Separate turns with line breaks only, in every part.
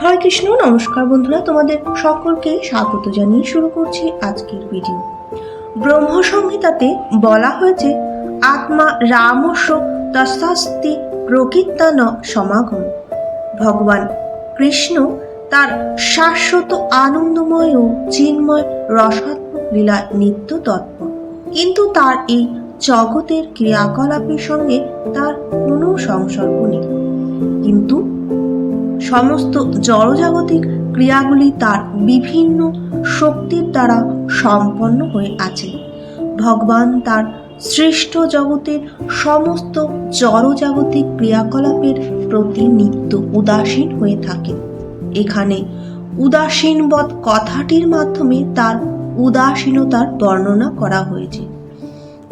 হরে কৃষ্ণ। নমস্কার বন্ধুরা, তোমাদের সকলকে স্বাগত জানিয়ে শুরু করছি আজকের ভিডিও। ব্রহ্ম সংহিতাতে বলা হয়েছে, আত্মা রামস্য তস্যাস্তি প্রকৃত্যান সমাগম। ভগবান কৃষ্ণ তার শাশ্বত আনন্দময় ও চিন্ময় রসাত্মক লীলা নিত্য তৎপর, কিন্তু তার এই জগতের ক্রিয়াকলাপের সঙ্গে তার কোনো সংসর্গ নেই। কিন্তু সমস্ত জড়জাগতিক ক্রিয়াগুলি তার বিভিন্ন শক্তির দ্বারা সম্পন্ন হয়ে আছে। ভগবান তার সৃষ্ট জগতের সমস্ত জড়জাগতিক ক্রিয়াকলাপের প্রতি নিত্য উদাসীন হয়ে থাকেন। এখানে উদাসীনবৎ কথাটির মাধ্যমে তার উদাসীনতার বর্ণনা করা হয়েছে।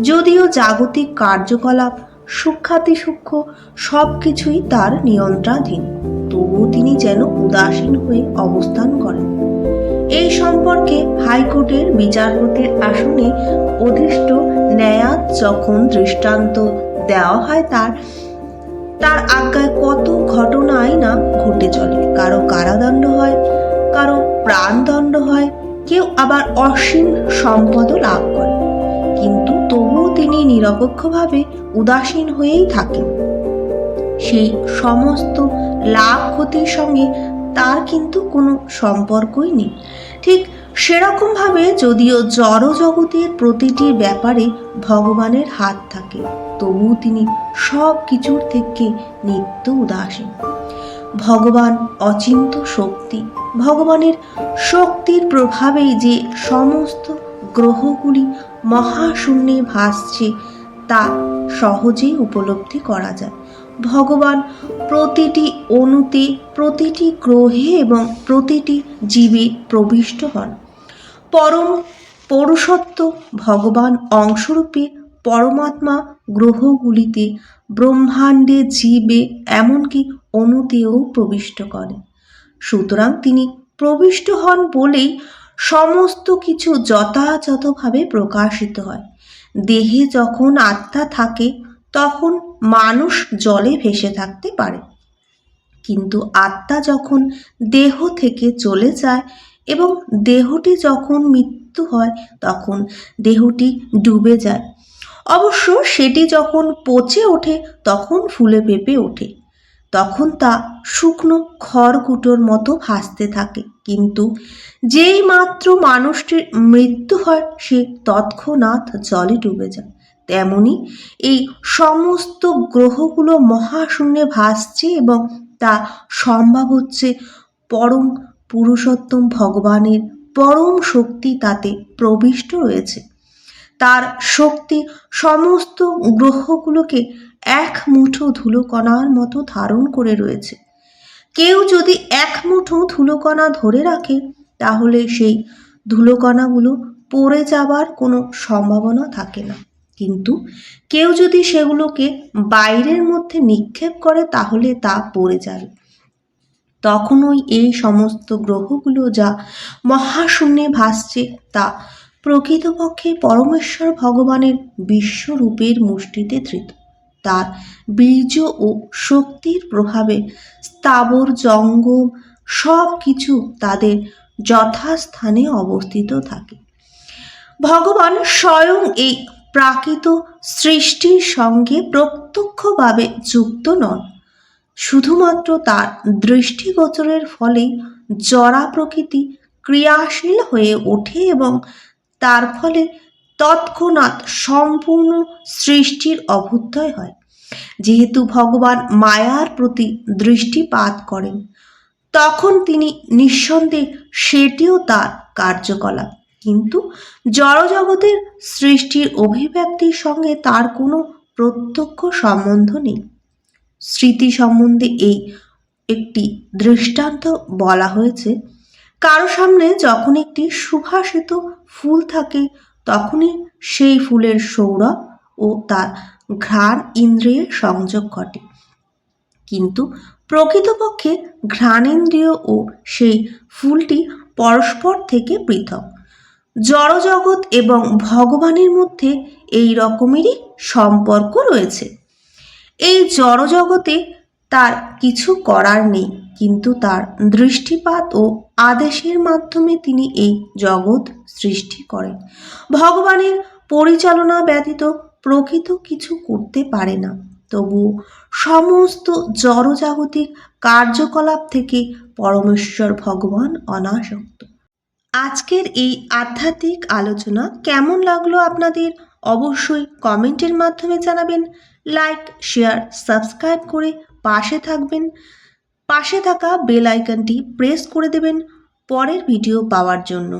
যদিও জাগতিক কার্যকলাপ সূক্ষ্মাতিসূক্ষ্ম সব কিছুই তার নিয়ন্ত্রণাধীন, তবুও তিনি যেন উদাসীন হয়ে অবস্থান করেন। এই সম্পর্কে হাইকোর্টের বিচারপতির আসনে অধিষ্ঠ ন্যায়াধ যখন দৃষ্টান্ত দেওয়া হয়, তার আজ্ঞায় কত ঘটনাই না ঘটে চলে। কারো কারাদণ্ড হয়, কারো প্রাণদণ্ড হয়, কেউ আবার অসীম সম্পদও লাভ করে, কিন্তু তবুও তিনি নিরপেক্ষভাবে উদাসীন হয়েই থাকেন। সেই সমস্ত লাভ ক্ষতির সঙ্গে তার কিন্তু কোনো সম্পর্কই নেই। ঠিক সেরকমভাবে যদিও জড় জগতের প্রতিটি ব্যাপারে ভগবানের হাত থাকে, তবু তিনি সব কিছুর থেকে নিত্য উদাসীন। ভগবান অচিন্ত শক্তি। ভগবানের শক্তির প্রভাবেই যে সমস্ত গ্রহগুলি মহাশূন্যে ভাসছে তা সহজেই উপলব্ধি করা যায়। ভগবান প্রতিটি অণুতে, প্রতিটি গ্রহে এবং প্রতিটি জীবে প্রবিষ্ট হন। পরম পৌরুষত্ব ভগবান অংশরূপে পরমাত্মা গ্রহগুলিতে, ব্রহ্মাণ্ডে, জীবে, এমনকি অণুতেও প্রবিষ্ট করেন। সুতরাং তিনি প্রবিষ্ট হন বলেই সমস্ত কিছু যথাযথভাবে প্রকাশিত হয়। দেহে যখন আত্মা থাকে তখন মানুষ জলে ভেসে থাকতে পারে, কিন্তু আত্মা যখন দেহ থেকে চলে যায় এবং দেহটি যখন মৃত্যু হয় তখন দেহটি ডুবে যায়। অবশ্য সেটি যখন পচে ওঠে তখন ফুলে ফেঁপে ওঠে, তখন তা শুকনো খড়কুটোর মতো ভাসতে থাকে। কিন্তু যেই মাত্র মানুষটির মৃত্যু হয় সে তৎক্ষণাৎ জলে ডুবে যায়। তেমনি এই সমস্ত গ্রহগুলো মহাশূন্যে ভাসছে এবং তা সম্ভব হচ্ছে পরম পুরুষোত্তম ভগবানের পরম শক্তি তাতে প্রবিষ্ট রয়েছে। তার শক্তি সমস্ত গ্রহগুলোকে এক মুঠো ধুলোকণার মতো ধারণ করে রয়েছে। কেউ যদি এক মুঠো ধুলোকণা ধরে রাখে তাহলে সেই ধুলোকণাগুলো পড়ে যাবার কোনো সম্ভাবনা থাকে না, কিন্তু কেউ যদি সেগুলোকে বাইরের মধ্যে নিক্ষেপ করে তাহলে তা পড়ে যাবে। তখনই এই সমস্ত গ্রহগুলো যা মহাশূন্যে ভাসছে তা প্রকৃতপক্ষে পরমেশ্বর ভগবানের বিশ্বরূপের মুষ্টিতে ধৃত। তার বীর্য ও শক্তির প্রভাবে স্থাবর জঙ্গম সব কিছু তাদের যথাস্থানে অবস্থিত থাকে। ভগবান স্বয়ং এই প্রাকৃত সৃষ্টির সঙ্গে প্রত্যক্ষভাবে যুক্ত নন। শুধুমাত্র তার দৃষ্টিগোচরের ফলেই জড়া প্রকৃতি ক্রিয়াশীল হয়ে ওঠে এবং তার ফলে তৎক্ষণাৎ সম্পূর্ণ সৃষ্টির অভ্যুদয় হয়। যেহেতু ভগবান মায়ার প্রতি দৃষ্টিপাত করেন, তখন তিনি নিঃসন্দেহে সেটিও তার কার্যকলাপ, কিন্তু জড়জগতের সৃষ্টির অভিব্যক্তির সঙ্গে তার কোনো প্রত্যক্ষ সম্বন্ধ নেই। স্মৃতি সম্বন্ধে এই একটি দৃষ্টান্ত বলা হয়েছে। কারো সামনে যখন একটি সুভাষিত ফুল থাকে তখনই সেই ফুলের সৌরভ ও তার ঘ্রাণ ইন্দ্রিয়ের সংযোগ ঘটে, কিন্তু প্রকৃতপক্ষে ঘ্রাণেন্দ্রিয় ও সেই ফুলটি পরস্পর থেকে পৃথক। জড়জগৎ এবং ভগবানের মধ্যে এই রকমেরই সম্পর্ক রয়েছে। এই জড়জগতে তার কিছু করার নেই, কিন্তু তার দৃষ্টিপাত ও আদেশের মাধ্যমে তিনি এই জগৎ সৃষ্টি করেন। ভগবানের পরিচালনা ব্যতীত প্রকৃত কিছু করতে পারে না। তবু সমস্ত জড়জাগতিক কার্যকলাপ থেকে পরমেশ্বর ভগবান অনাসক্ত। আজকের এই আধ্যাত্মিক আলোচনা কেমন লাগলো আপনাদের অবশ্যই কমেন্টের মাধ্যমে জানাবেন। লাইক, শেয়ার, সাবস্ক্রাইব করে পাশে থাকবেন। পাশে থাকা বেল আইকনটি প্রেস করে দেবেন পরের ভিডিও পাওয়ার জন্য।